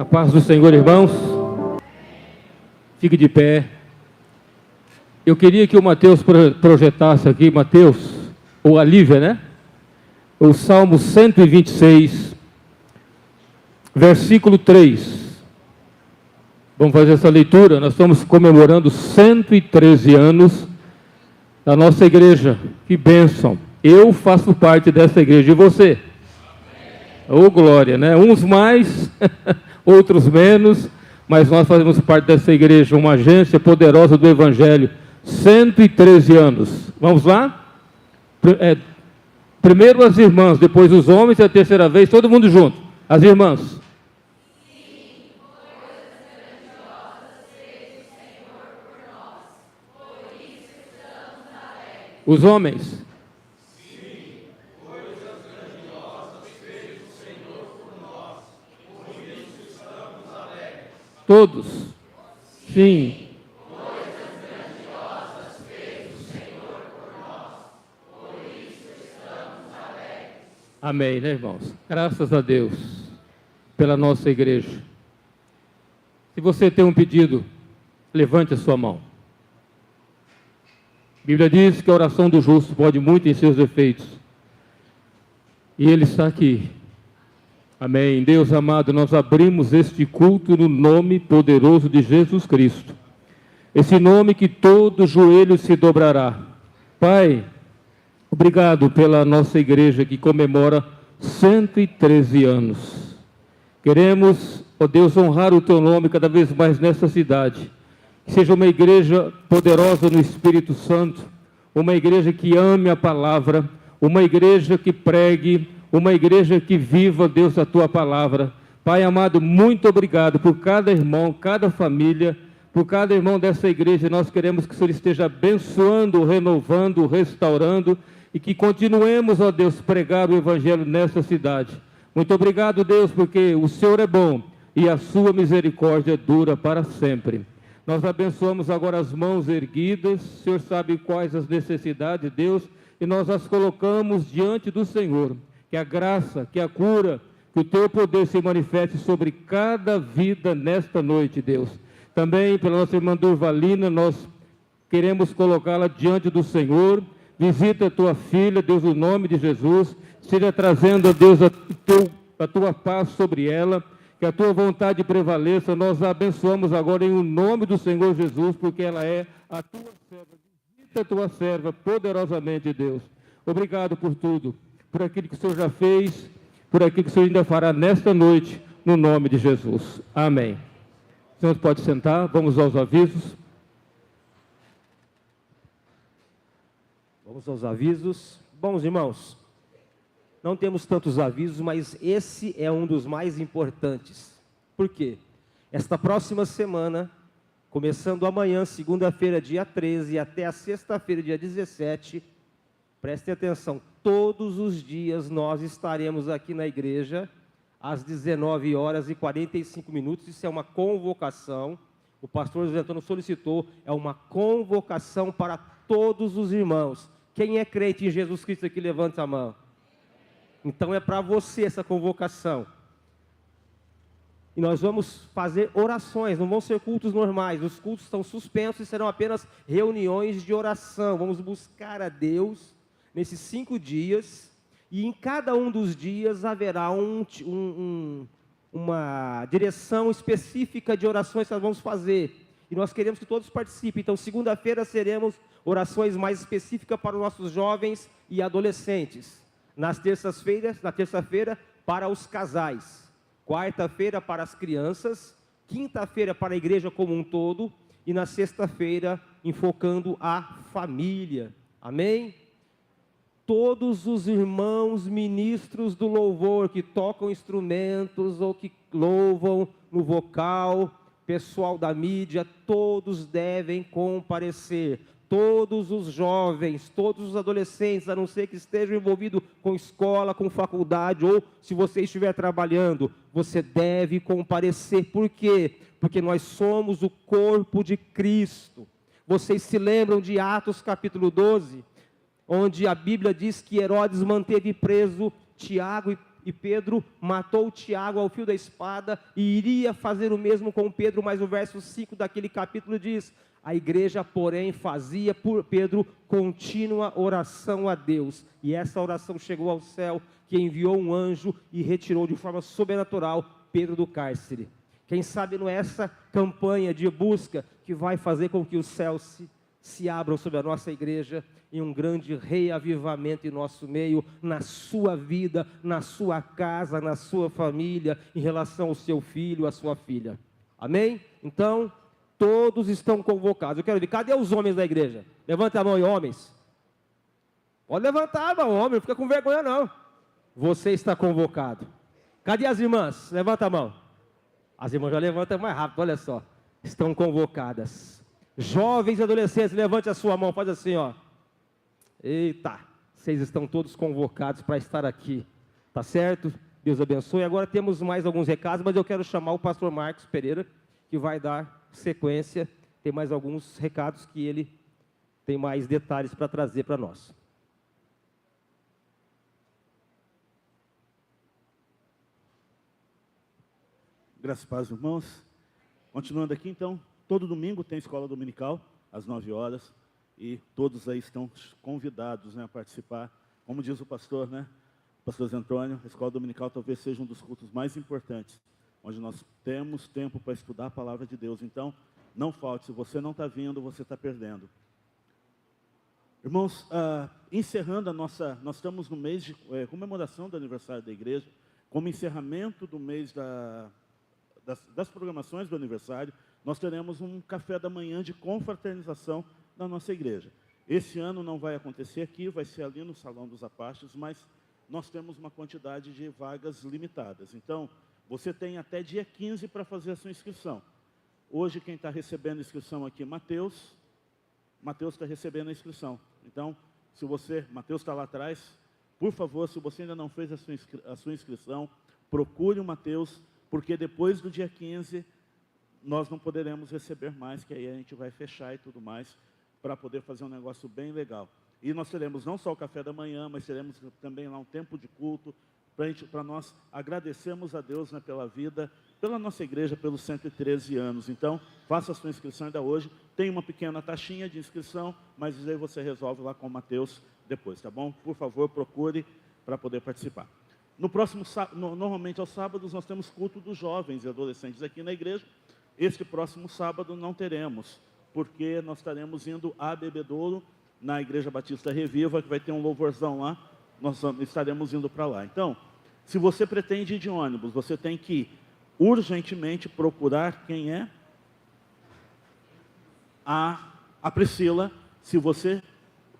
A paz do Senhor, irmãos. Fique de pé. Eu queria que o Mateus projetasse aqui, Mateus, ou a Lívia, né? O Salmo 126, versículo 3. Vamos fazer essa leitura. Nós estamos comemorando 113 anos da nossa igreja. Que bênção. Eu faço parte dessa igreja. E você? Ô, glória, né? Uns mais, outros menos, mas nós fazemos parte dessa igreja, uma agência poderosa do Evangelho. 113 anos. Vamos lá? Primeiro as irmãs, depois os homens, e a terceira vez, todo mundo junto. As irmãs. Os homens. Todos. Sim. Amém, né, irmãos? Graças a Deus pela nossa igreja. Se você tem um pedido, levante a sua mão. A Bíblia diz que a oração do justo pode muito em seus efeitos. E Ele está aqui. Amém. Deus amado, nós abrimos este culto no nome poderoso de Jesus Cristo. Esse nome que todo joelho se dobrará. Pai, obrigado pela nossa igreja que comemora 113 anos. Queremos, ó Deus, honrar o Teu nome cada vez mais nessa cidade. Que seja uma igreja poderosa no Espírito Santo, uma igreja que ame a palavra, uma igreja que pregue, uma igreja que viva, Deus, a Tua palavra. Pai amado, muito obrigado por cada irmão, cada família, por cada irmão dessa igreja. Nós queremos que o Senhor esteja abençoando, renovando, restaurando, e que continuemos, ó Deus, pregar o Evangelho nessa cidade. Muito obrigado, Deus, porque o Senhor é bom e a sua misericórdia dura para sempre. Nós abençoamos agora as mãos erguidas. O Senhor sabe quais as necessidades, Deus, e nós as colocamos diante do Senhor. Que a graça, que a cura, que o Teu poder se manifeste sobre cada vida nesta noite, Deus. Também pela nossa irmã Durvalina, nós queremos colocá-la diante do Senhor. Visita a Tua filha, Deus, no nome de Jesus. Esteja trazendo, Deus, a Tua paz sobre ela. Que a Tua vontade prevaleça. Nós a abençoamos agora em nome do Senhor Jesus, porque ela é a Tua serva. Visita a Tua serva poderosamente, Deus. Obrigado por tudo, por aquilo que o Senhor já fez, por aquilo que o Senhor ainda fará nesta noite, no nome de Jesus. Amém. O Senhor pode sentar, vamos aos avisos. Vamos aos avisos. Bons irmãos, não temos tantos avisos, mas esse é um dos mais importantes. Por quê? Esta próxima semana, começando amanhã, segunda-feira, dia 13, até a sexta-feira, dia 17, prestem atenção, todos os dias nós estaremos aqui na igreja, às 19h45. Isso é uma convocação. O pastor José Antônio solicitou, é uma convocação para todos os irmãos. Quem é crente em Jesus Cristo aqui, levanta a mão. Então é para você essa convocação. E nós vamos fazer orações, não vão ser cultos normais. Os cultos estão suspensos e serão apenas reuniões de oração. Vamos buscar a Deus nesses 5 dias. E em cada um dos dias haverá uma direção específica de orações que nós vamos fazer. E nós queremos que todos participem. Então, segunda-feira seremos orações mais específicas para os nossos jovens e adolescentes. Na terça-feira, para os casais. Quarta-feira, para as crianças. Quinta-feira, para a igreja como um todo. E na sexta-feira, enfocando a família. Amém? Todos os irmãos ministros do louvor que tocam instrumentos ou que louvam no vocal, pessoal da mídia, todos devem comparecer. Todos os jovens, todos os adolescentes, a não ser que estejam envolvidos com escola, com faculdade, ou se você estiver trabalhando, você deve comparecer. Por quê? Porque nós somos o corpo de Cristo. Vocês se lembram de Atos capítulo 12? Onde a Bíblia diz que Herodes manteve preso Tiago e Pedro matou Tiago ao fio da espada, e iria fazer o mesmo com Pedro, mas o verso 5 daquele capítulo diz: a igreja, porém, fazia por Pedro contínua oração a Deus, e essa oração chegou ao céu, que enviou um anjo e retirou de forma sobrenatural Pedro do cárcere. Quem sabe não é essa campanha de busca que vai fazer com que os céus se abram sobre a nossa igreja, e um grande reavivamento em nosso meio, na sua vida, na sua casa, na sua família, em relação ao seu filho, à sua filha. Amém? Então, todos estão convocados. Eu quero ver, cadê os homens da igreja? Levanta a mão aí, homens. Pode levantar a mão, homem, não fica com vergonha não. Você está convocado. Cadê as irmãs? Levanta a mão. As irmãs já levantam mais rápido, olha só. Estão convocadas. Jovens e adolescentes, levante a sua mão, faz assim, ó. Eita, vocês estão todos convocados para estar aqui, tá certo? Deus abençoe. Agora temos mais alguns recados, mas eu quero chamar o pastor Marcos Pereira, que vai dar sequência. Tem mais alguns recados que ele tem mais detalhes para trazer para nós. Graças a Deus, irmãos. Continuando aqui, então, todo domingo tem escola dominical, às 9 horas, e todos aí estão convidados, né, a participar. Como diz o pastor, né, o pastor Zé Antônio, a escola dominical talvez seja um dos cultos mais importantes, onde nós temos tempo para estudar a palavra de Deus. Então, não falte, se você não está vindo, você está perdendo. Irmãos, encerrando nós estamos no mês de comemoração do aniversário da igreja, como encerramento do mês das programações do aniversário, nós teremos um café da manhã de confraternização da nossa igreja. Esse ano não vai acontecer aqui, vai ser ali no Salão dos Apastos, mas nós temos uma quantidade de vagas limitadas. Então, você tem até dia 15 para fazer a sua inscrição. Hoje, quem está recebendo a inscrição aqui é Mateus está recebendo a inscrição. Então, Mateus está lá atrás, por favor, se você ainda não fez a sua inscrição, procure o Mateus, porque depois do dia 15, nós não poderemos receber mais, que aí a gente vai fechar e tudo mais, para poder fazer um negócio bem legal. E nós teremos não só o café da manhã, mas teremos também lá um tempo de culto, para nós agradecermos a Deus, né, pela vida, pela nossa igreja, pelos 113 anos. Então, faça a sua inscrição ainda hoje. Tem uma pequena taxinha de inscrição, mas aí você resolve lá com o Mateus depois, tá bom? Por favor, procure para poder participar. No próximo normalmente aos sábados, nós temos culto dos jovens e adolescentes aqui na igreja. Este próximo sábado não teremos, porque nós estaremos indo a Bebedouro, na Igreja Batista Reviva, que vai ter um louvorzão lá, nós estaremos indo para lá. Então, se você pretende ir de ônibus, você tem que urgentemente procurar quem é a Priscila. Se você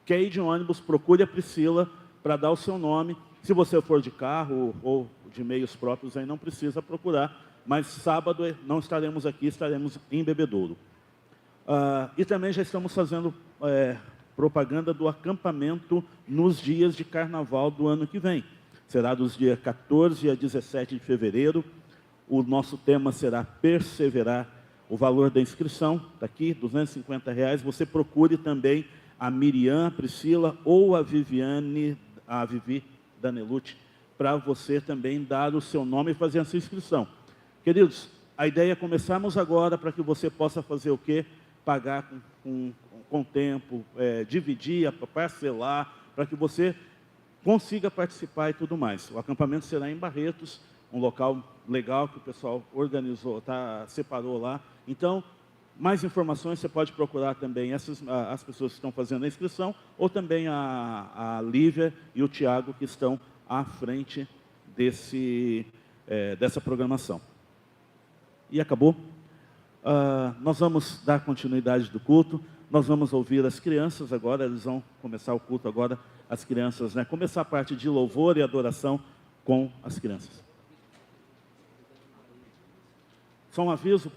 quer ir de ônibus, procure a Priscila para dar o seu nome. Se você for de carro ou de meios próprios, aí não precisa procurar. Mas sábado não estaremos aqui, estaremos em Bebedouro. E também já estamos fazendo propaganda do acampamento nos dias de carnaval do ano que vem. Será dos dias 14 a 17 de fevereiro. O nosso tema será perseverar. O valor da inscrição está aqui, R$250. Você procure também a Miriam, a Priscila ou a Vivi Danelucci, para você também dar o seu nome e fazer a sua inscrição. Queridos, a ideia é começarmos agora para que você possa fazer o quê? Pagar com tempo, dividir, parcelar, para que você consiga participar e tudo mais. O acampamento será em Barretos, um local legal que o pessoal organizou, separou lá. Então, mais informações você pode procurar também as pessoas que estão fazendo a inscrição, ou também a Lívia e o Tiago, que estão à frente dessa programação. E acabou. Nós vamos dar continuidade do culto. Nós vamos ouvir as crianças agora. Eles vão começar o culto agora. As crianças, né? Começar a parte de louvor e adoração com as crianças. Só um aviso,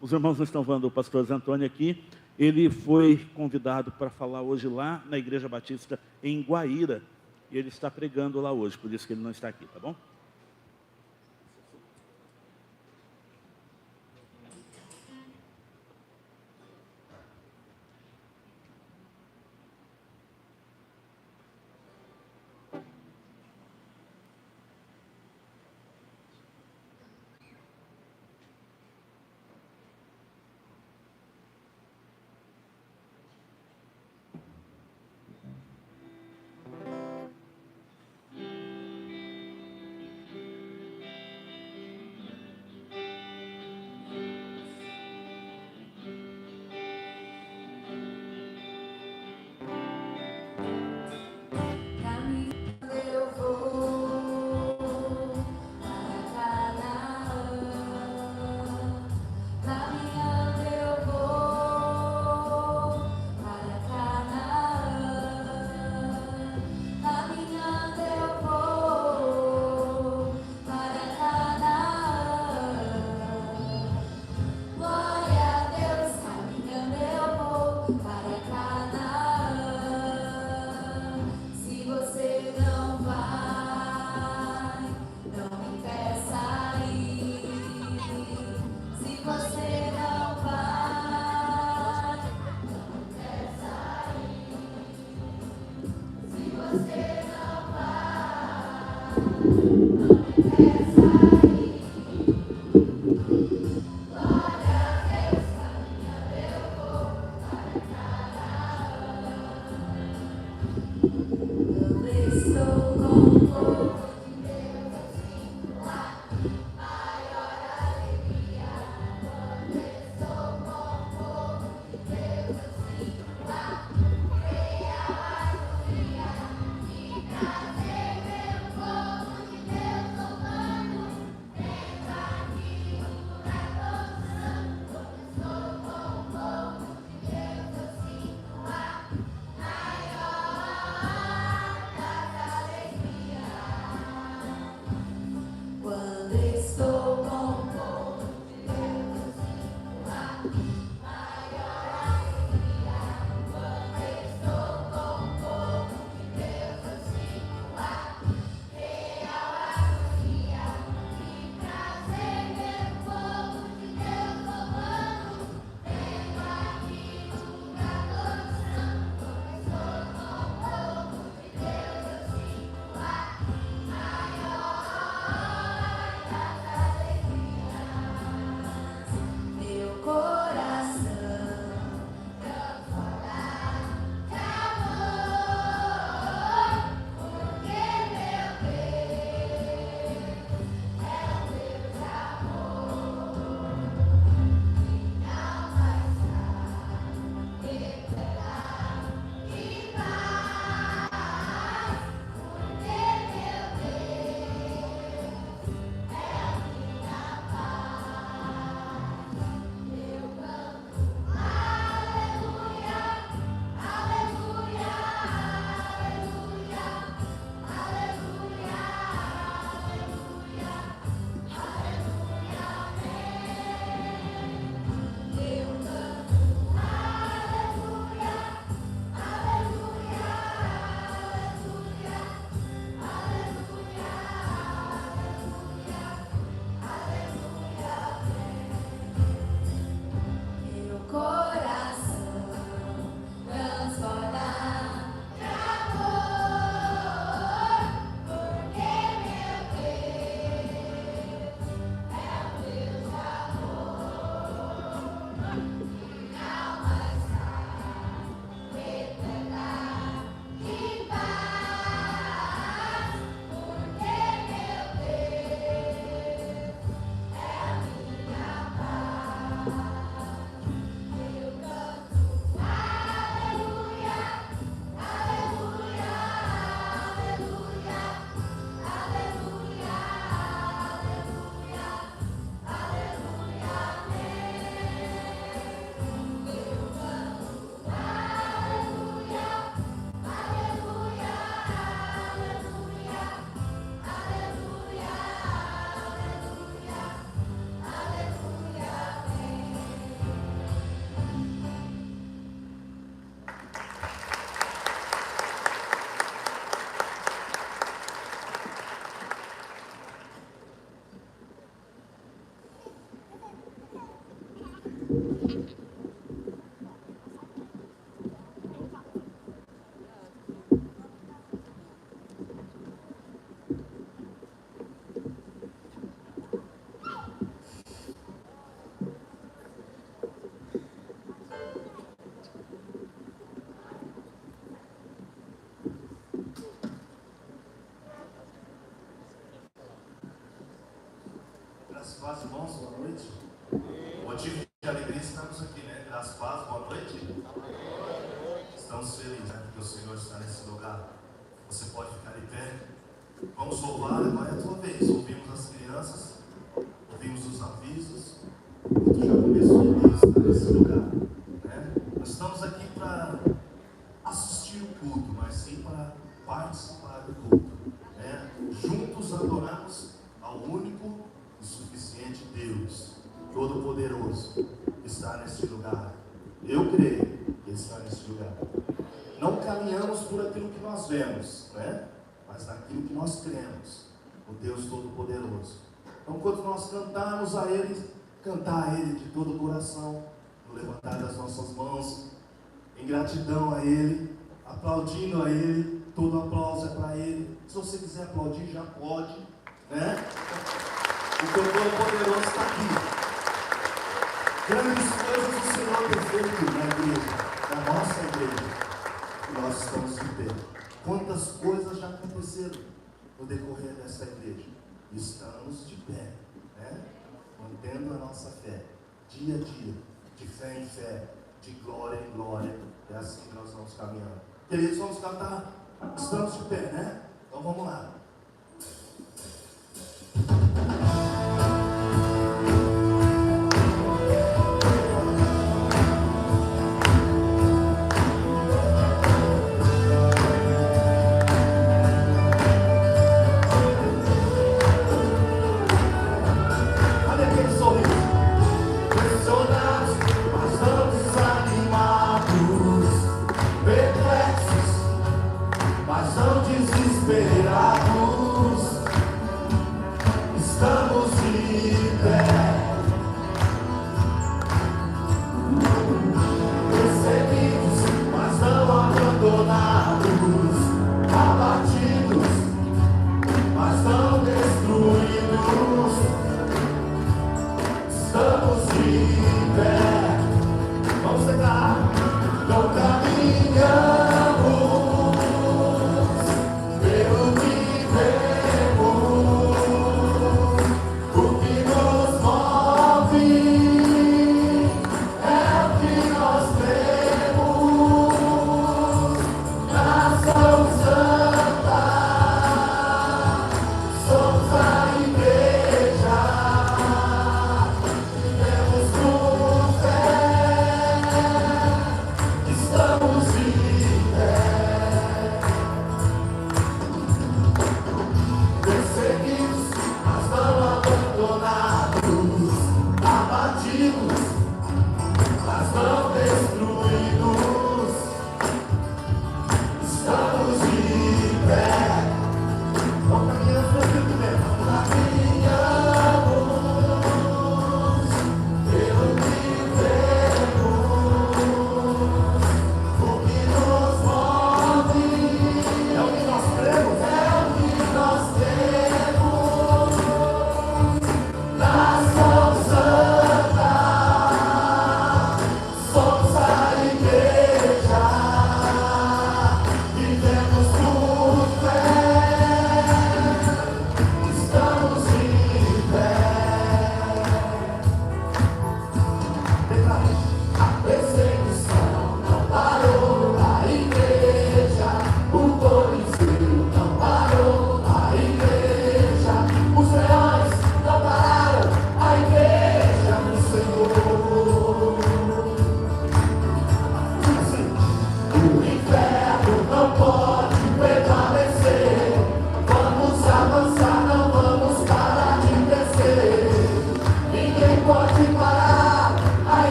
os irmãos não estão vendo o pastor Zé Antônio aqui. Ele foi convidado para falar hoje lá na Igreja Batista em Guaíra. E ele está pregando lá hoje, por isso que ele não está aqui, tá bom? Graças a Deus, irmãos, boa noite. Motivo de alegria estamos aqui, né? Graças a Deus, boa noite. Estamos felizes, né? Porque o Senhor está nesse lugar. Você pode ficar de pé. Vamos louvar, agora é a tua vez. Ouvimos as crianças, ouvimos os avisos. Tu já começou a estar nesse lugar, né? Nós estamos aqui para assistir o culto, mas sim para participar do culto, né? Juntos adoramos ao único e suficiente Deus, Todo-Poderoso, que está neste lugar. Eu creio que Ele está neste lugar. Não caminhamos por aquilo que nós vemos, né? Mas naquilo que nós cremos, o Deus Todo-Poderoso. Então, quando nós cantarmos a Ele, cantar a Ele de todo o coração, no levantar das nossas mãos, em gratidão a Ele, aplaudindo a Ele, todo aplauso é para Ele. Se você quiser aplaudir, já pode. né? O Todo-Poderoso está aqui. Grandes coisas o Senhor tem feito na igreja, na nossa igreja. E nós estamos de pé. Quantas coisas já aconteceram no decorrer dessa igreja? Estamos de pé, né? Mantendo a nossa fé, dia a dia, de fé em fé, de glória em glória. É assim que nós vamos caminhando. Queridos, vamos cantar. Estamos de pé, né? Então vamos lá. Não caminhamos pelo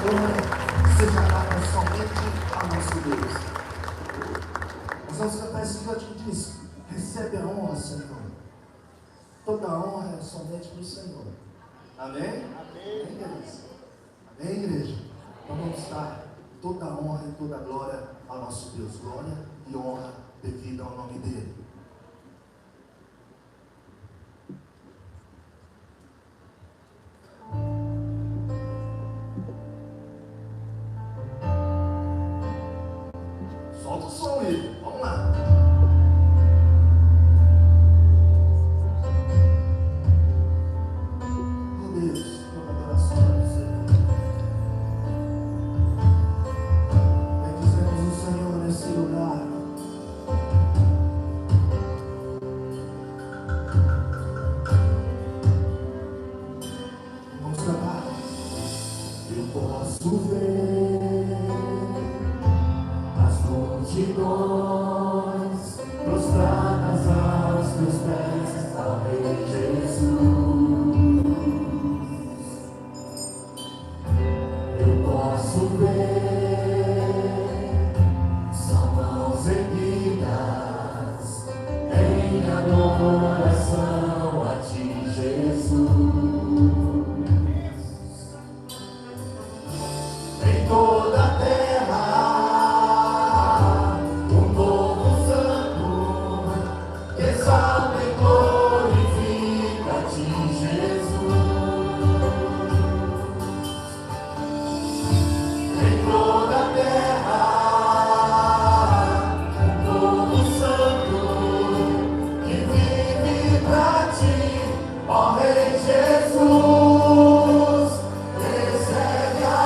glória seja dada somente a nosso Deus. Nós vamos cantar esse cântico que diz: recebe a honra, Senhor. Toda a honra é somente para o Senhor. Amém? Amém, igreja? Amém, igreja? Então vamos dar toda a honra e toda a glória ao nosso Deus. Glória e honra devida ao nome dele. Solta o som aí, vamos lá. Oh Deus, toda adoração a você. Bendizemos o Senhor nesse lugar. Vamos cantar. Eu posso ver as multidões prostradas aos teus pés, ó Rei Jesus. Eu posso ver, são mãos erguidas em adoração a ti, Jesus. Em toda a terra um povo santo que exalta e glorifica a ti, Jesus. Em toda a terra um povo santo que vive pra ti, ó Rei Jesus. Recebe a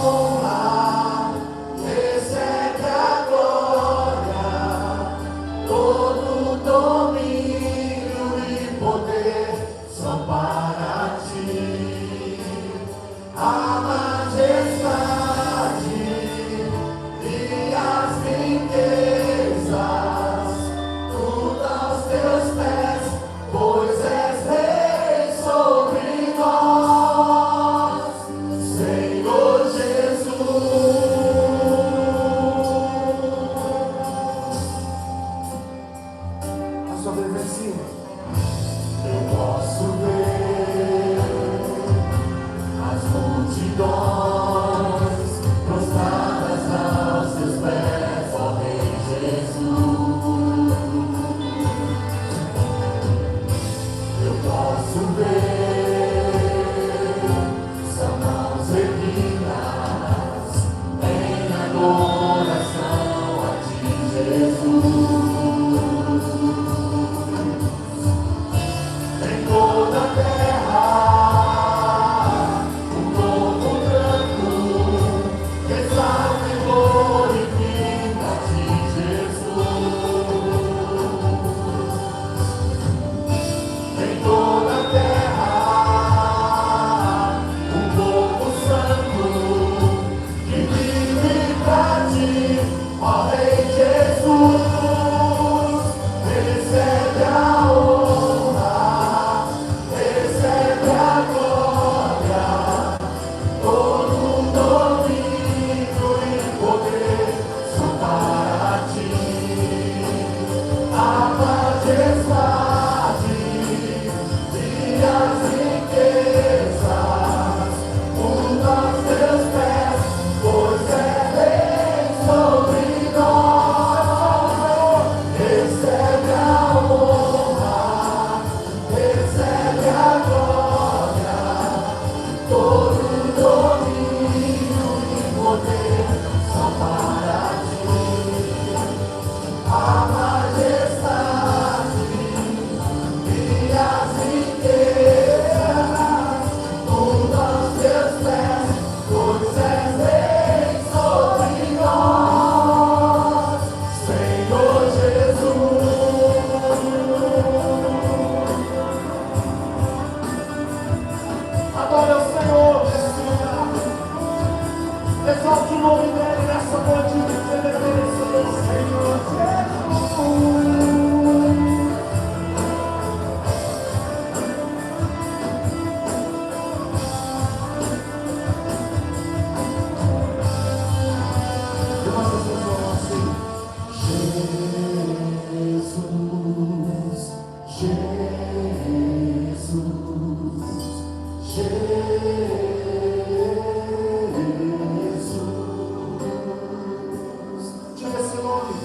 honra, recebe a glória, todo domínio e poder são para ti. A majestade e as riquezas, tudo aos teus pés, pois és Rei sobre nós, Senhor Jesus. A sua vez em cima. Eu posso ver as multidões prostradas aos teus pés, ó Rei Jesus. Eu posso ver, são mãos erguidas em adoração a ti, Jesus. Em toda a terra um povo branco que exalta e glorifica a ti, Jesus. Em toda a terra um povo santo que vive pra ti, ó Rei Jesus. Recebe a honra, recebe a glória, todo domínio e poder são para ti. A majestade e as riquezas, tudo aos teus pés, pois é Rei sobre nós. Recebe a honra, recebe a glória, todo domínio e poder são para ti. A majestade e as riquezas, tudo aos teus pés, pois és Rei sobre nós, Senhor Jesus. Adore ao Senhor nesse lugar. Exalte o nome dele nessa noite, ele merece, Senhor Jesus. Diga esse nome.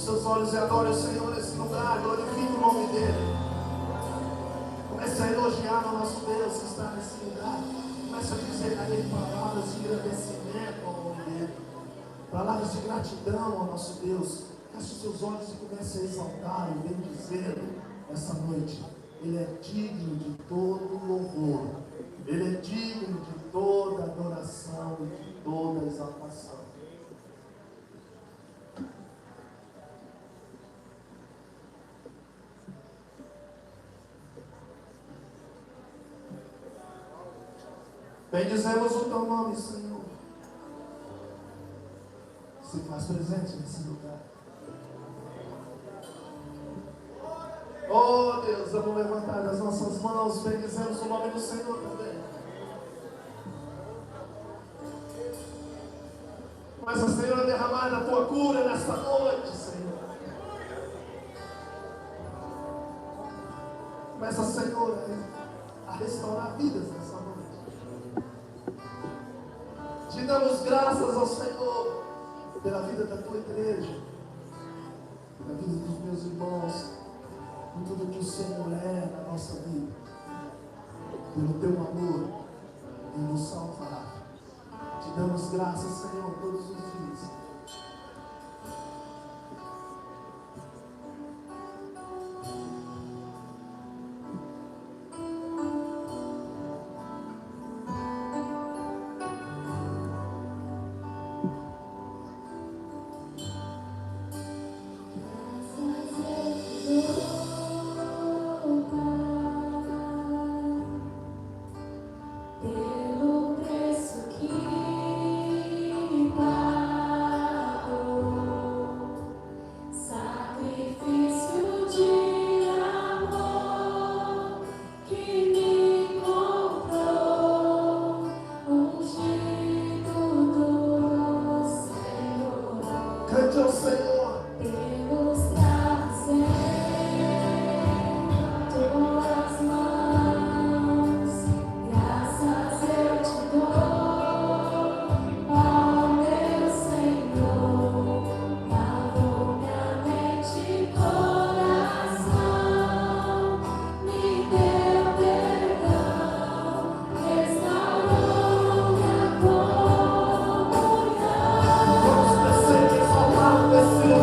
seus olhos e adore o Senhor nesse lugar. Glorifique o nome dEle. Comece a elogiar o nosso Deus que está nesse lugar. Comece a dizer a Ele palavras de agradecimento ao nome dEle. Palavras de gratidão ao nosso Deus. Feche os seus olhos e comece a exaltar e bendizê-lo essa noite. Ele é digno de todo louvor. Ele é digno de toda adoração e de toda exaltação. Bendizemos o teu nome, Senhor. Se faz presente nesse lugar. Oh Deus, vamos levantar as nossas mãos. Bendizemos o nome do Senhor também. Começa, Senhor, a derramar a tua cura nesta noite, Senhor. Começa, Senhor, a restaurar vidas nessa noite. Te damos graças ao Senhor pela vida da tua igreja, pela vida dos meus irmãos, por tudo que o Senhor é na nossa vida, pelo teu amor em nos salvar. Te damos graças, Senhor, todos os dias. Pelo preço que Vamos descer e exaltar nesse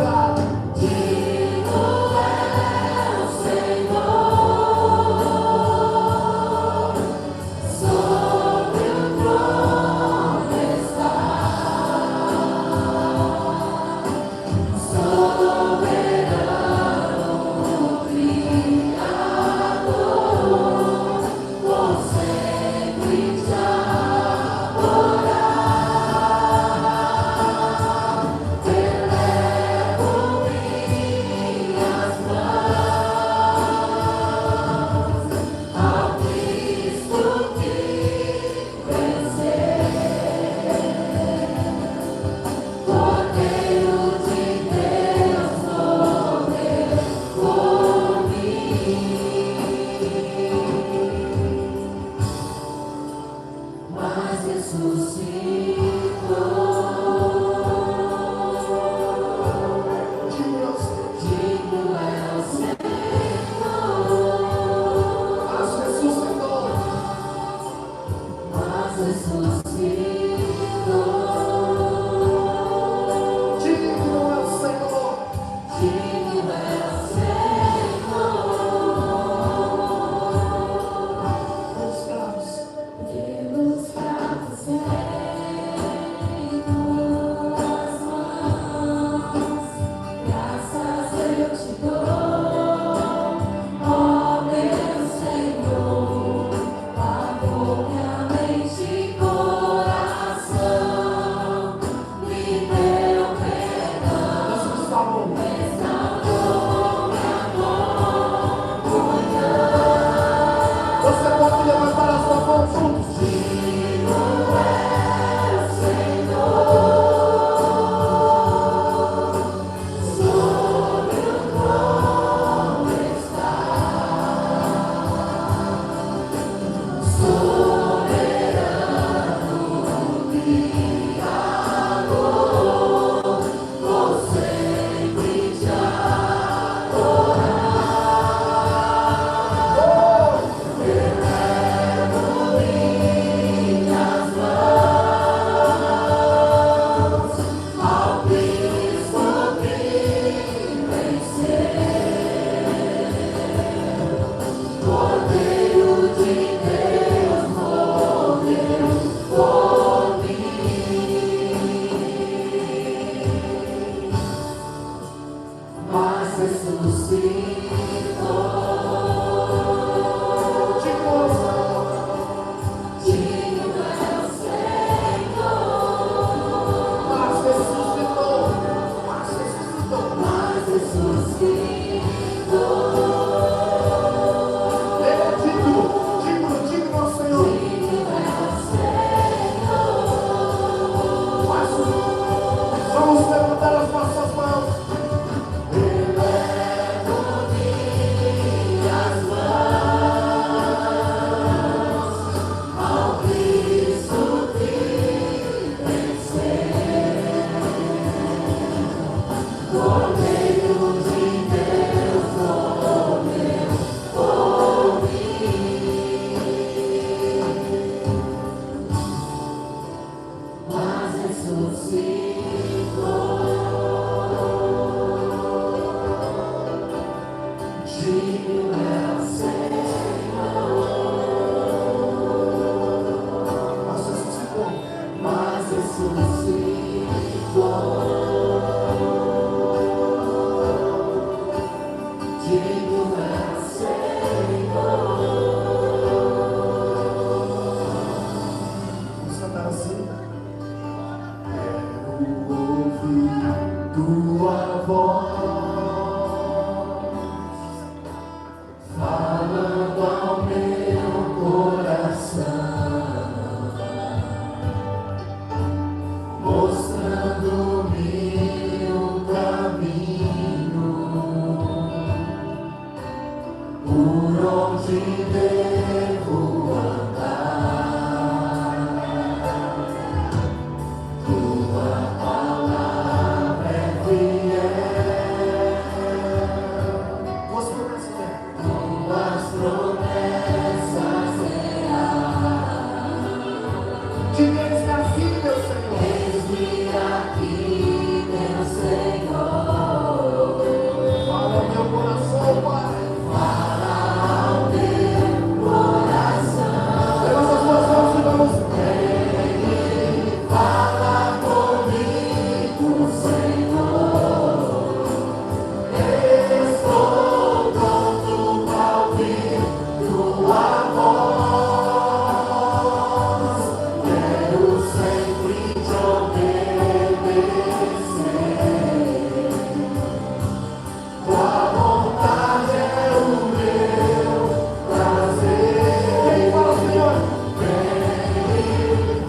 Vamos cantar assim. Quero ouvir tua voz falando ao meu coração, mostrando-me o caminho por onde devo andar. Tua palavra é fiel, tuas promessas reais. Diga eis-me aqui, meu Senhor. Eis-me aqui, meu Senhor. Fala ao meu coração, Pai. Levanta as tuas mãos e vamos. Fala comigo, Senhor. Estou pronto para ouvir tua voz. Quero sempre te obedecer. Tua vontade é o meu prazer. Vem, fala, Senhor. Vem,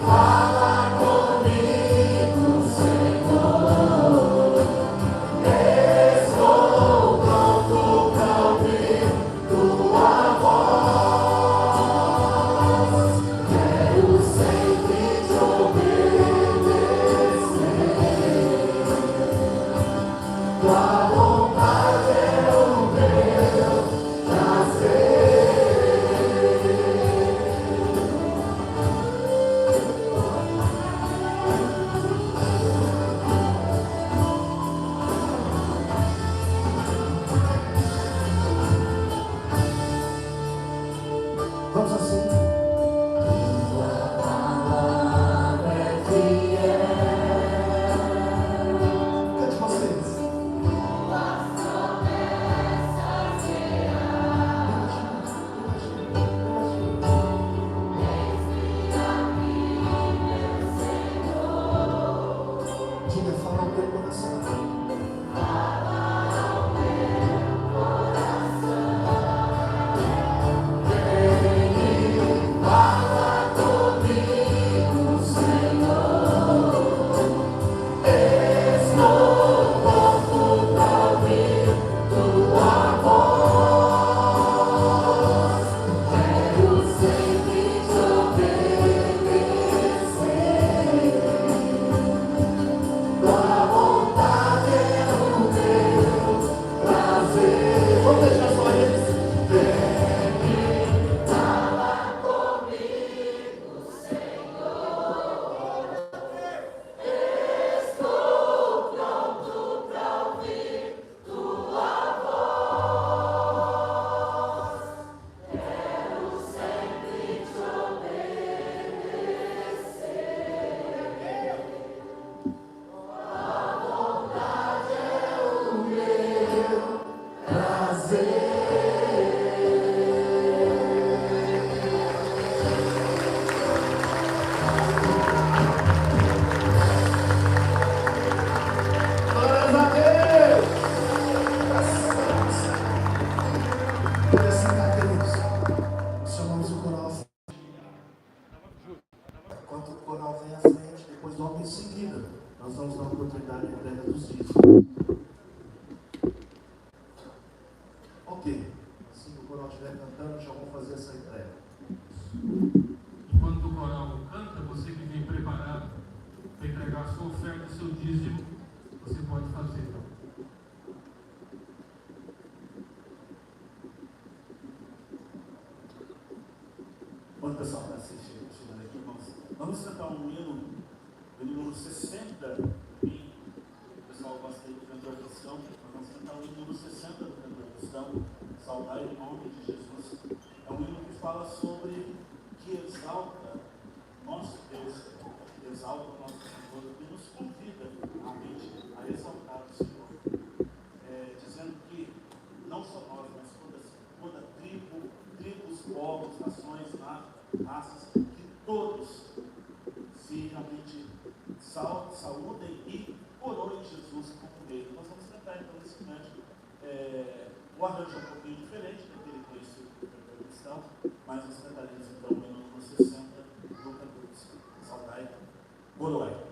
fala comigo, Senhor. Estou pronto para ouvir tua voz. Quero sempre te obedecer. Tua vontade é o meu prazer. Vamos assim. Tua palavra é fiel. Cante vocês. aí do cantor cristão. Nós vamos cantar o hino número 60 do cantor cristão, Saudai o Nome de Jesus. É um hino que fala sobre, que exalta nosso Deus, exalta o nosso Senhor e nos convida realmente a exaltar o Senhor. Dizendo que não só nós, mas toda tribo, tribos, povos, nações, raças, que todos se realmente saúdem e coroem Jesus como rei. Nós vamos cantar então nesse cântico. O arranjo é um pouquinho diferente daquele conhecido do cantor cristão, mas nós cantaremos então o hino número 60 do cantor cristão. Saudai, coroai.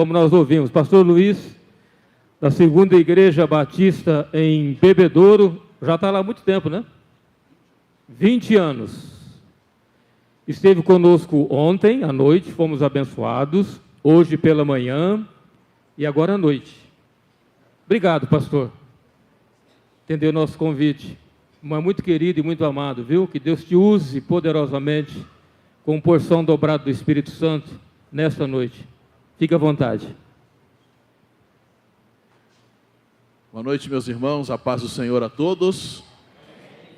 como nós ouvimos. Pastor Luiz, da Segunda Igreja Batista em Bebedouro, já está lá há muito tempo, né? 20 anos. Esteve conosco ontem à noite, fomos abençoados, hoje pela manhã e agora à noite. Obrigado, pastor. Entendeu o nosso convite. Mas muito querido e muito amado, viu? Que Deus te use poderosamente com porção dobrada do Espírito Santo nesta noite. Fique à vontade. Boa noite, meus irmãos, a paz do Senhor a todos.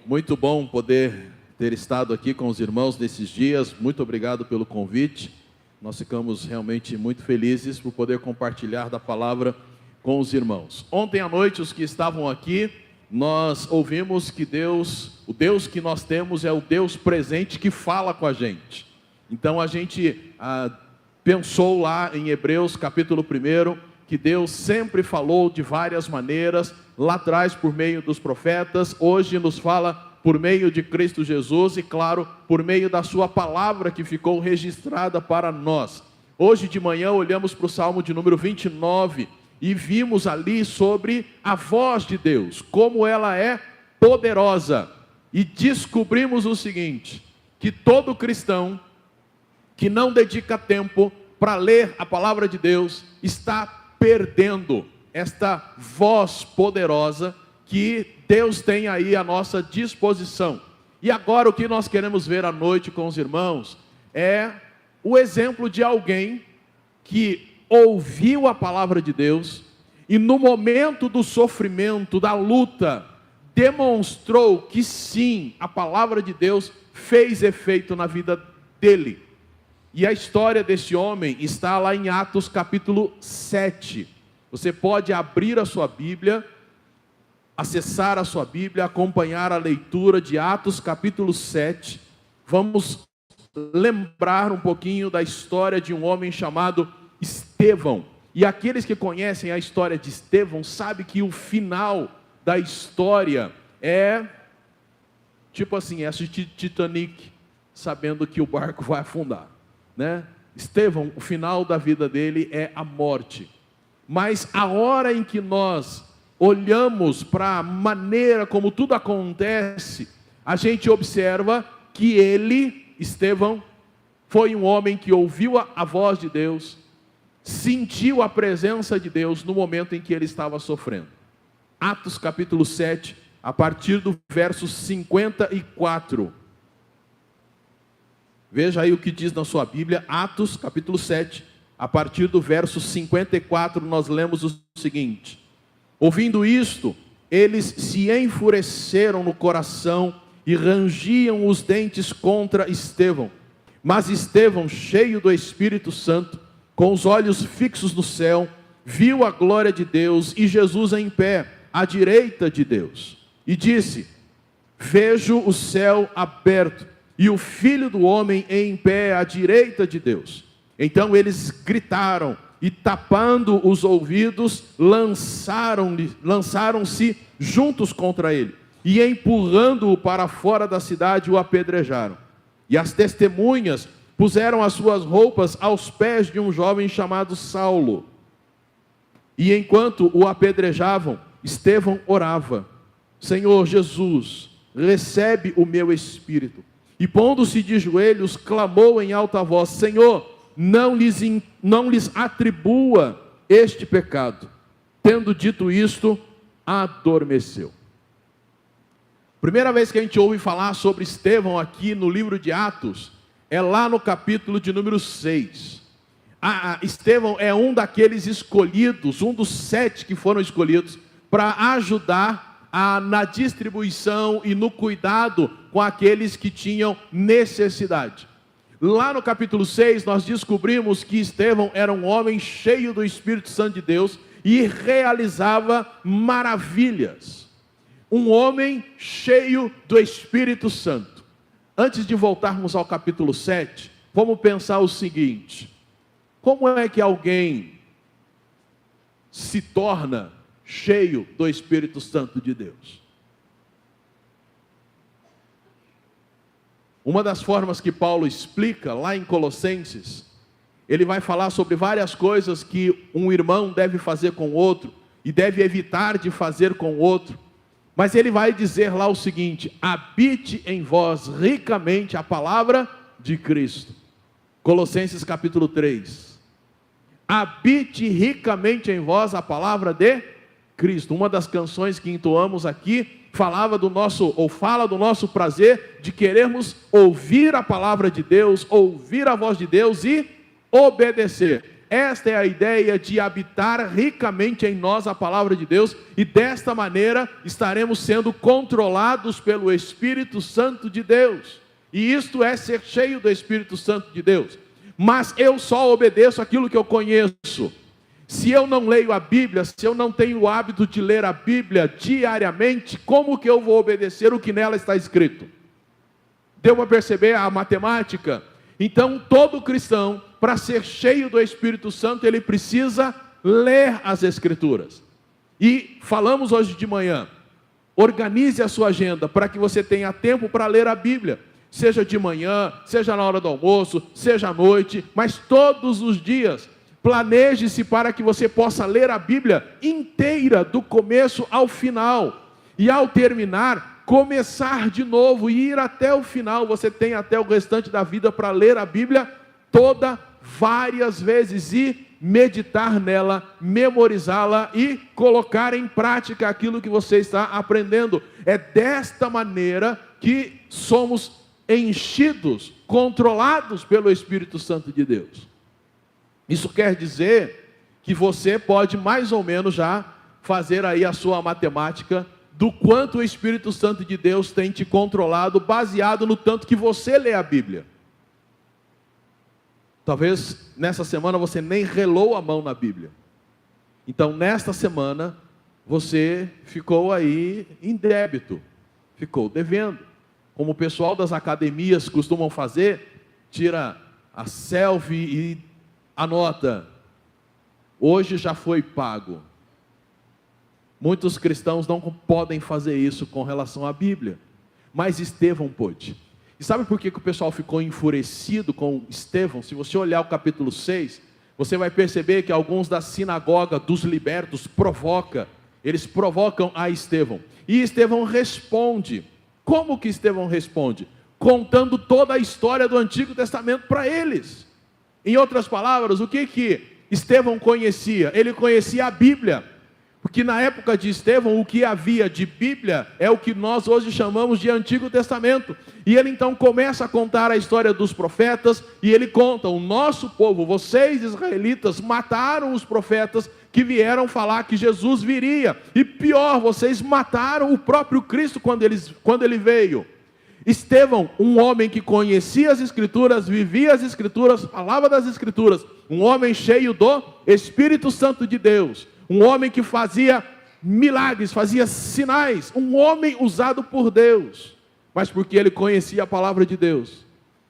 Muito bom poder ter estado aqui com os irmãos nesses dias. Muito obrigado pelo convite. Nós ficamos realmente muito felizes por poder compartilhar da palavra com os irmãos. Ontem à noite, os que estavam aqui, nós ouvimos que o Deus que nós temos é o Deus presente que fala com a gente. Então a gente pensou lá em Hebreus capítulo 1, que Deus sempre falou de várias maneiras, lá atrás por meio dos profetas, hoje nos fala por meio de Cristo Jesus e, claro, por meio da sua palavra que ficou registrada para nós. Hoje de manhã olhamos para o Salmo de número 29 e vimos ali sobre a voz de Deus, como ela é poderosa. E descobrimos o seguinte, que todo cristão que não dedica tempo para ler a palavra de Deus está perdendo esta voz poderosa que Deus tem aí à nossa disposição. E agora o que nós queremos ver à noite com os irmãos é o exemplo de alguém que ouviu a palavra de Deus e no momento do sofrimento, da luta, demonstrou que sim, a palavra de Deus fez efeito na vida dele. E a história desse homem está lá em Atos capítulo 7. Você pode abrir a sua Bíblia, acessar a sua Bíblia, acompanhar a leitura de Atos capítulo 7. Vamos lembrar um pouquinho da história de um homem chamado Estevão. E aqueles que conhecem a história de Estevão sabem que o final da história é tipo assim, assistir Titanic, sabendo que o barco vai afundar, né? Estevão, o final da vida dele é a morte. Mas a hora em que nós olhamos para a maneira como tudo acontece, a gente observa que ele, Estevão, foi um homem que ouviu a voz de Deus, sentiu a presença de Deus no momento em que ele estava sofrendo. Atos capítulo 7, a partir do verso 54. Veja aí o que diz na sua Bíblia, Atos capítulo 7, a partir do verso 54, nós lemos o seguinte: ouvindo isto, eles se enfureceram no coração e rangiam os dentes contra Estevão. Mas Estevão, cheio do Espírito Santo, com os olhos fixos no céu, viu a glória de Deus e Jesus em pé, à direita de Deus. E disse: vejo o céu aberto e o Filho do Homem em pé à direita de Deus. Então eles gritaram e, tapando os ouvidos, lançaram-se juntos contra ele e, empurrando-o para fora da cidade, o apedrejaram. E as testemunhas puseram as suas roupas aos pés de um jovem chamado Saulo. E enquanto o apedrejavam, Estevão orava: Senhor Jesus, recebe o meu espírito. E pondo-se de joelhos, clamou em alta voz: Senhor, não lhes atribua este pecado. Tendo dito isto, adormeceu. Primeira vez que a gente ouve falar sobre Estevão aqui no livro de Atos, é lá no capítulo de número 6. Estevão é um daqueles escolhidos, um dos 7 que foram escolhidos para ajudar na distribuição e no cuidado com aqueles que tinham necessidade. Lá no capítulo 6, nós descobrimos que Estevão era um homem cheio do Espírito Santo de Deus e realizava maravilhas. Um homem cheio do Espírito Santo. Antes de voltarmos ao capítulo 7, vamos pensar o seguinte: como é que alguém se torna cheio do Espírito Santo de Deus? Uma das formas que Paulo explica lá em Colossenses, ele vai falar sobre várias coisas que um irmão deve fazer com o outro e deve evitar de fazer com o outro. Mas ele vai dizer lá o seguinte: habite em vós ricamente a palavra de Cristo. Colossenses capítulo 3. Habite ricamente em vós a palavra de Cristo. Uma das canções que entoamos aqui fala do nosso prazer de querermos ouvir a palavra de Deus, ouvir a voz de Deus e obedecer. Esta é a ideia de habitar ricamente em nós a palavra de Deus, e desta maneira estaremos sendo controlados pelo Espírito Santo de Deus. E isto é ser cheio do Espírito Santo de Deus. Mas eu só obedeço aquilo que eu conheço. Se eu não leio a Bíblia, se eu não tenho o hábito de ler a Bíblia diariamente, como que eu vou obedecer o que nela está escrito? Deu para perceber a matemática? Então, todo cristão, para ser cheio do Espírito Santo, ele precisa ler as Escrituras. E falamos hoje de manhã, organize a sua agenda para que você tenha tempo para ler a Bíblia. Seja de manhã, seja na hora do almoço, seja à noite, mas todos os dias. Planeje-se para que você possa ler a Bíblia inteira, do começo ao final. E ao terminar, começar de novo e ir até o final. Você tem até o restante da vida para ler a Bíblia toda, várias vezes, e meditar nela, memorizá-la e colocar em prática aquilo que você está aprendendo. É desta maneira que somos enchidos, controlados pelo Espírito Santo de Deus. Isso quer dizer que você pode mais ou menos já fazer aí a sua matemática do quanto o Espírito Santo de Deus tem te controlado, baseado no tanto que você lê a Bíblia. Talvez nessa semana você nem relou a mão na Bíblia. Então nesta semana você ficou aí em débito, ficou devendo. Como o pessoal das academias costumam fazer, tira a selfie e anota: hoje já foi pago. Muitos cristãos não podem fazer isso com relação à Bíblia, mas Estevão pôde. E sabe por que o pessoal ficou enfurecido com Estevão? Se você olhar o capítulo 6, você vai perceber que alguns da sinagoga dos libertos eles provocam a Estevão. E Estevão responde. Como que Estevão responde? Contando toda a história do Antigo Testamento para eles. Em outras palavras, o que Estevão conhecia? Ele conhecia a Bíblia. Porque na época de Estevão, o que havia de Bíblia é o que nós hoje chamamos de Antigo Testamento. E ele então começa a contar a história dos profetas, e ele conta: o nosso povo, vocês israelitas, mataram os profetas que vieram falar que Jesus viria. E pior, vocês mataram o próprio Cristo quando ele veio. Estevão, um homem que conhecia as Escrituras, vivia as Escrituras, falava das Escrituras, um homem cheio do Espírito Santo de Deus, um homem que fazia milagres, fazia sinais, um homem usado por Deus, mas porque ele conhecia a palavra de Deus.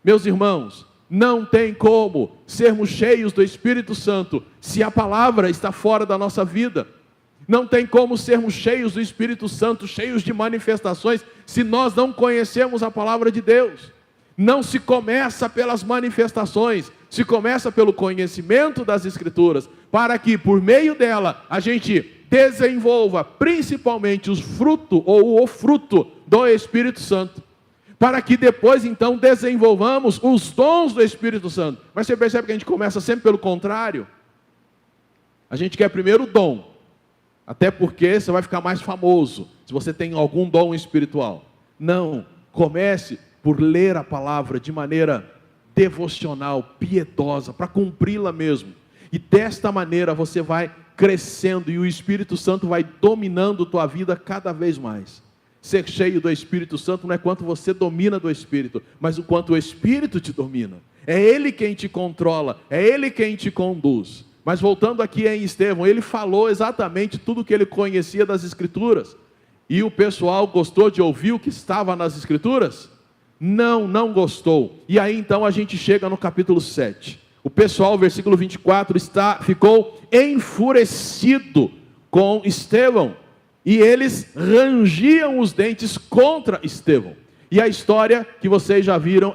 Meus irmãos, não tem como sermos cheios do Espírito Santo se a palavra está fora da nossa vida. Não tem como sermos cheios do Espírito Santo, cheios de manifestações, se nós não conhecemos a palavra de Deus. Não se começa pelas manifestações, se começa pelo conhecimento das Escrituras, para que por meio dela a gente desenvolva principalmente o fruto do Espírito Santo, para que depois então desenvolvamos os dons do Espírito Santo. Mas você percebe que a gente começa sempre pelo contrário? A gente quer primeiro o dom, até porque você vai ficar mais famoso se você tem algum dom espiritual. Não, comece por ler a palavra de maneira devocional, piedosa, para cumpri-la mesmo. E desta maneira você vai crescendo e o Espírito Santo vai dominando tua vida cada vez mais. Ser cheio do Espírito Santo não é quanto você domina do Espírito, mas o quanto o Espírito te domina. É Ele quem te controla, é Ele quem te conduz. Mas voltando aqui em Estevão, ele falou exatamente tudo o que ele conhecia das Escrituras. E o pessoal gostou de ouvir o que estava nas Escrituras? Não gostou. E aí então a gente chega no capítulo 7. O pessoal, versículo 24, ficou enfurecido com Estevão. E eles rangiam os dentes contra Estevão. E a história que vocês já viram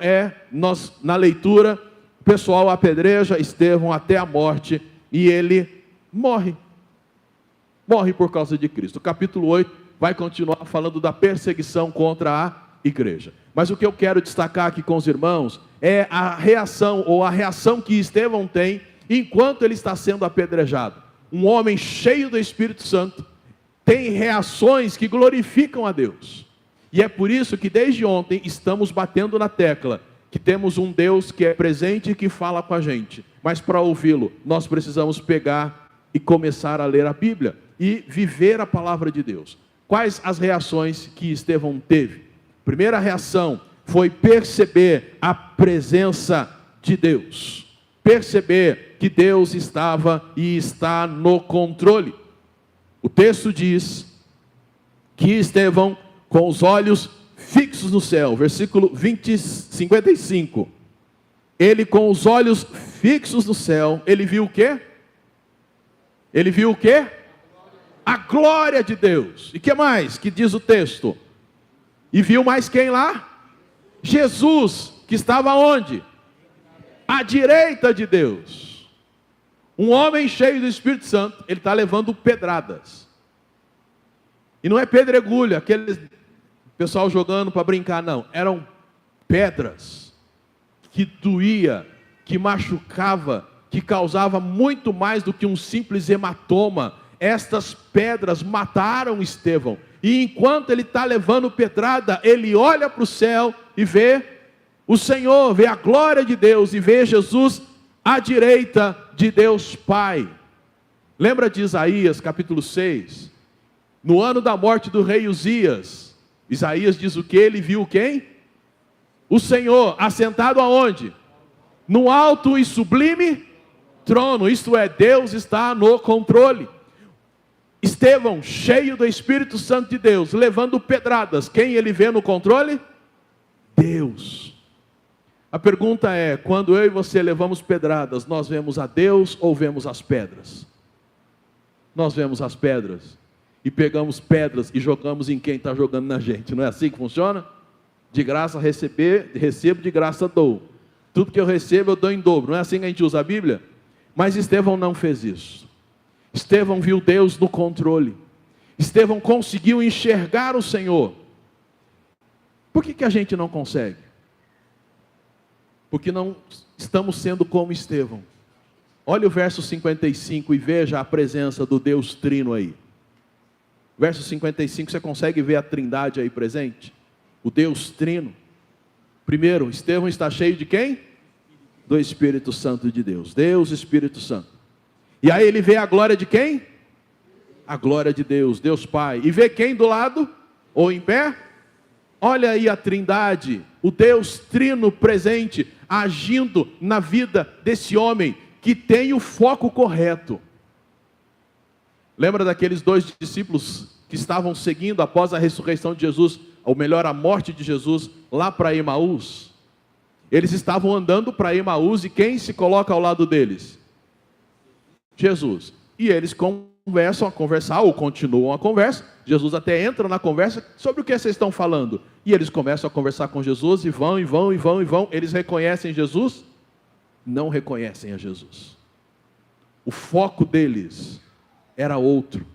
na leitura, pessoal apedreja Estevão até a morte e ele morre. Morre por causa de Cristo. O capítulo 8 vai continuar falando da perseguição contra a igreja. Mas o que eu quero destacar aqui com os irmãos é a reação, ou a reação que Estevão tem enquanto ele está sendo apedrejado. Um homem cheio do Espírito Santo tem reações que glorificam a Deus. E é por isso que desde ontem estamos batendo na tecla que temos um Deus que é presente e que fala com a gente. Mas para ouvi-lo, nós precisamos pegar e começar a ler a Bíblia e viver a palavra de Deus. Quais as reações que Estevão teve? Primeira reação foi perceber a presença de Deus. Perceber que Deus estava e está no controle. O texto diz que Estevão, com os olhos fixos no céu, versículo 55. Ele com os olhos fixos no céu, ele viu o quê? Ele viu o quê? A glória de Deus. E que mais que diz o texto? E viu mais quem lá? Jesus, que estava onde? À direita de Deus. Um homem cheio do Espírito Santo, ele está levando pedradas. E não é pedregulho, aquele pessoal jogando para brincar, não. Eram pedras que doía, que machucava, que causava muito mais do que um simples hematoma. Estas pedras mataram Estevão. E enquanto ele está levando pedrada, ele olha para o céu e vê o Senhor, vê a glória de Deus e vê Jesus à direita de Deus Pai. Lembra de Isaías capítulo 6? No ano da morte do rei Uzias, Isaías diz o que? Ele viu quem? O Senhor assentado aonde? No alto e sublime trono, isto é, Deus está no controle. Estevão, cheio do Espírito Santo de Deus, levando pedradas, quem ele vê no controle? Deus. A pergunta é, quando eu e você levamos pedradas, nós vemos a Deus ou vemos as pedras? Nós vemos as pedras, e pegamos pedras e jogamos em quem está jogando na gente, não é assim que funciona? De graça recebo, de graça dou. Tudo que eu recebo eu dou em dobro, não é assim que a gente usa a Bíblia? Mas Estevão não fez isso. Estevão viu Deus no controle. Estevão conseguiu enxergar o Senhor. Por que a gente não consegue? Porque não estamos sendo como Estevão. Olha o verso 55 e veja a presença do Deus Trino aí. Verso 55, você consegue ver a trindade aí presente? O Deus Trino. Primeiro, Estevão está cheio de quem? Do Espírito Santo de Deus. Deus, Espírito Santo. E aí ele vê a glória de quem? A glória de Deus, Deus Pai. E vê quem do lado? Ou em pé? Olha aí a trindade, o Deus Trino presente, agindo na vida desse homem, que tem o foco correto. Lembra daqueles dois discípulos que estavam seguindo após a ressurreição de Jesus, ou melhor, a morte de Jesus, lá para Emaús? Eles estavam andando para Emaús e quem se coloca ao lado deles? Jesus. E eles começam a conversar, ou continuam a conversa. Jesus até entra na conversa, sobre o que vocês estão falando? E eles começam a conversar com Jesus e vão. Eles reconhecem Jesus? Não reconhecem a Jesus. O foco deles era outro.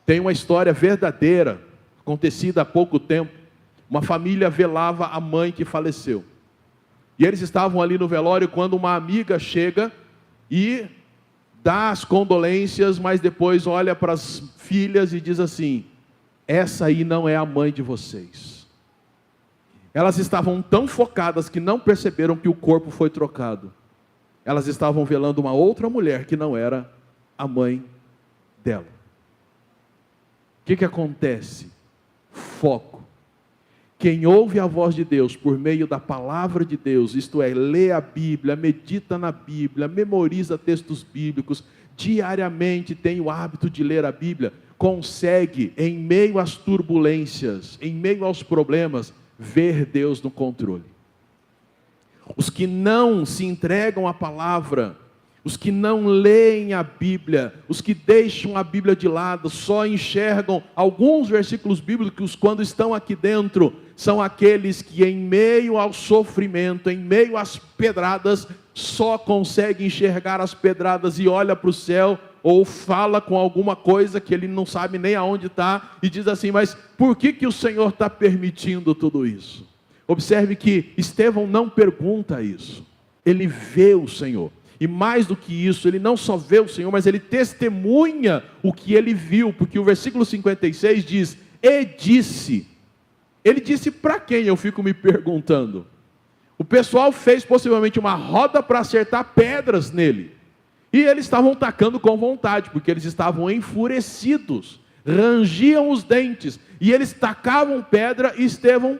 Tem uma história verdadeira, acontecida há pouco tempo. Uma família velava a mãe que faleceu. E eles estavam ali no velório quando uma amiga chega e dá as condolências, mas depois olha para as filhas e diz assim: essa aí não é a mãe de vocês. Elas estavam tão focadas que não perceberam que o corpo foi trocado. Elas estavam velando uma outra mulher que não era a mãe dela. O que acontece? Foco. Quem ouve a voz de Deus por meio da palavra de Deus, isto é, lê a Bíblia, medita na Bíblia, memoriza textos bíblicos, diariamente tem o hábito de ler a Bíblia, consegue, em meio às turbulências, em meio aos problemas, ver Deus no controle. Os que não se entregam à palavra, os que não leem a Bíblia, os que deixam a Bíblia de lado, só enxergam alguns versículos bíblicos quando estão aqui dentro, são aqueles que em meio ao sofrimento, em meio às pedradas, só conseguem enxergar as pedradas e olha para o céu, ou fala com alguma coisa que ele não sabe nem aonde está, e diz assim: mas por que o Senhor está permitindo tudo isso? Observe que Estevão não pergunta isso, ele vê o Senhor. E mais do que isso, ele não só vê o Senhor, mas ele testemunha o que ele viu, porque o versículo 56 diz: e disse. Ele disse para quem? Eu fico me perguntando. O pessoal fez possivelmente uma roda para acertar pedras nele. E eles estavam tacando com vontade, porque eles estavam enfurecidos, rangiam os dentes, e eles tacavam pedra, e Estevão,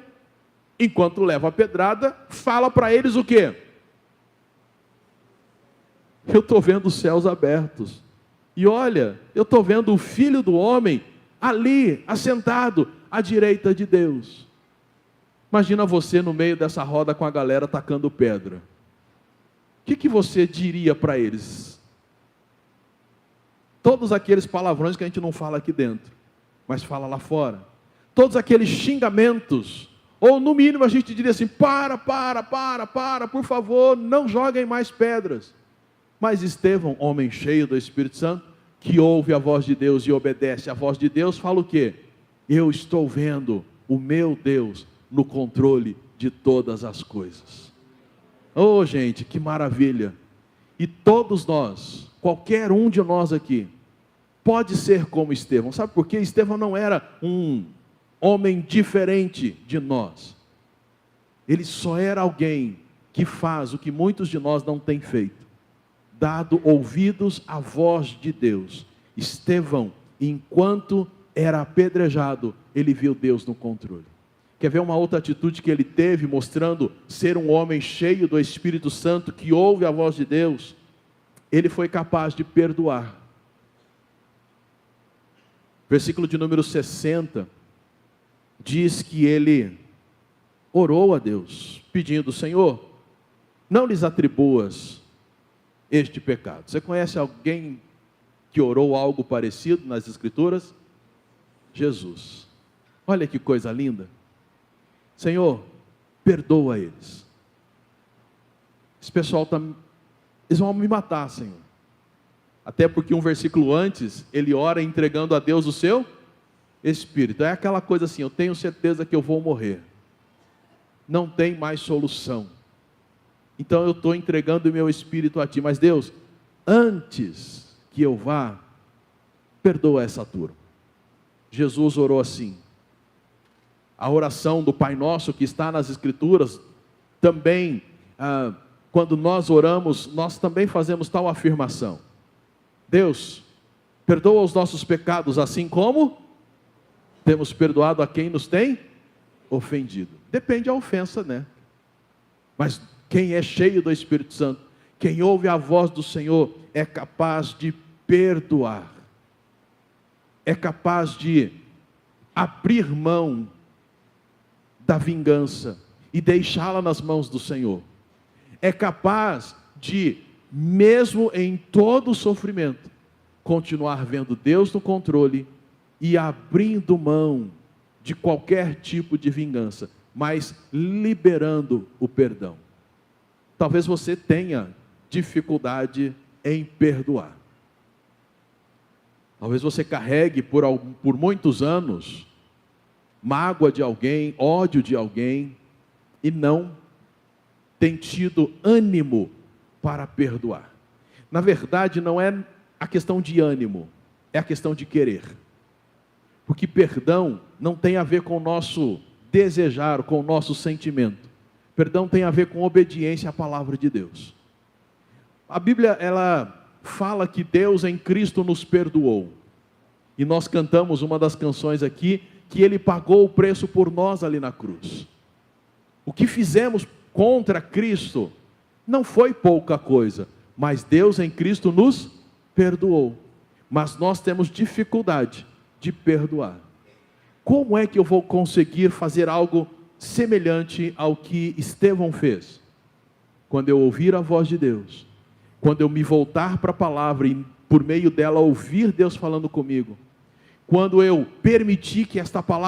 enquanto leva a pedrada, fala para eles o quê? Eu estou vendo os céus abertos, e olha, eu estou vendo o Filho do Homem ali, assentado à direita de Deus. Imagina você no meio dessa roda com a galera tacando pedra. O que você diria para eles? Todos aqueles palavrões que a gente não fala aqui dentro, mas fala lá fora. Todos aqueles xingamentos, ou no mínimo a gente diria assim: para, por favor, não joguem mais pedras. Mas Estevão, homem cheio do Espírito Santo, que ouve a voz de Deus e obedece a voz de Deus, fala o quê? Eu estou vendo o meu Deus no controle de todas as coisas. Oh, gente, que maravilha! E todos nós, qualquer um de nós aqui, pode ser como Estevão. Sabe por quê? Estevão não era um homem diferente de nós. Ele só era alguém que faz o que muitos de nós não têm feito, dado ouvidos à voz de Deus. Estevão, enquanto era apedrejado, ele viu Deus no controle. Quer ver uma outra atitude que ele teve, mostrando ser um homem cheio do Espírito Santo, que ouve a voz de Deus? Ele foi capaz de perdoar. Versículo de número 60, diz que ele orou a Deus, pedindo: Senhor, não lhes atribuas este pecado. Você conhece alguém que orou algo parecido nas Escrituras? Jesus. Olha que coisa linda. Senhor, perdoa eles. Esse pessoal eles vão me matar, Senhor. Até porque um versículo antes, ele ora entregando a Deus o seu Espírito. É aquela coisa assim: eu tenho certeza que eu vou morrer. Não tem mais solução. Então eu estou entregando o meu espírito a Ti. Mas Deus, antes que eu vá, perdoa essa turma. Jesus orou assim. A oração do Pai Nosso que está nas Escrituras, também, quando nós oramos, nós também fazemos tal afirmação: Deus, perdoa os nossos pecados, assim como temos perdoado a quem nos tem ofendido. Depende da ofensa, né? Mas quem é cheio do Espírito Santo, quem ouve a voz do Senhor, é capaz de perdoar, é capaz de abrir mão da vingança e deixá-la nas mãos do Senhor. É capaz de, mesmo em todo o sofrimento, continuar vendo Deus no controle e abrindo mão de qualquer tipo de vingança, mas liberando o perdão. Talvez você tenha dificuldade em perdoar. Talvez você carregue por muitos anos mágoa de alguém, ódio de alguém, e não tem tido ânimo para perdoar. Na verdade, não é a questão de ânimo, é a questão de querer. Porque perdão não tem a ver com o nosso desejar, com o nosso sentimento. Perdão tem a ver com obediência à palavra de Deus. A Bíblia, ela fala que Deus em Cristo nos perdoou. E nós cantamos uma das canções aqui, que Ele pagou o preço por nós ali na cruz. O que fizemos contra Cristo não foi pouca coisa, mas Deus em Cristo nos perdoou. Mas nós temos dificuldade de perdoar. Como é que eu vou conseguir fazer algo semelhante ao que Estevão fez? Quando eu ouvir a voz de Deus, quando eu me voltar para a palavra e por meio dela ouvir Deus falando comigo, quando eu permitir que esta palavra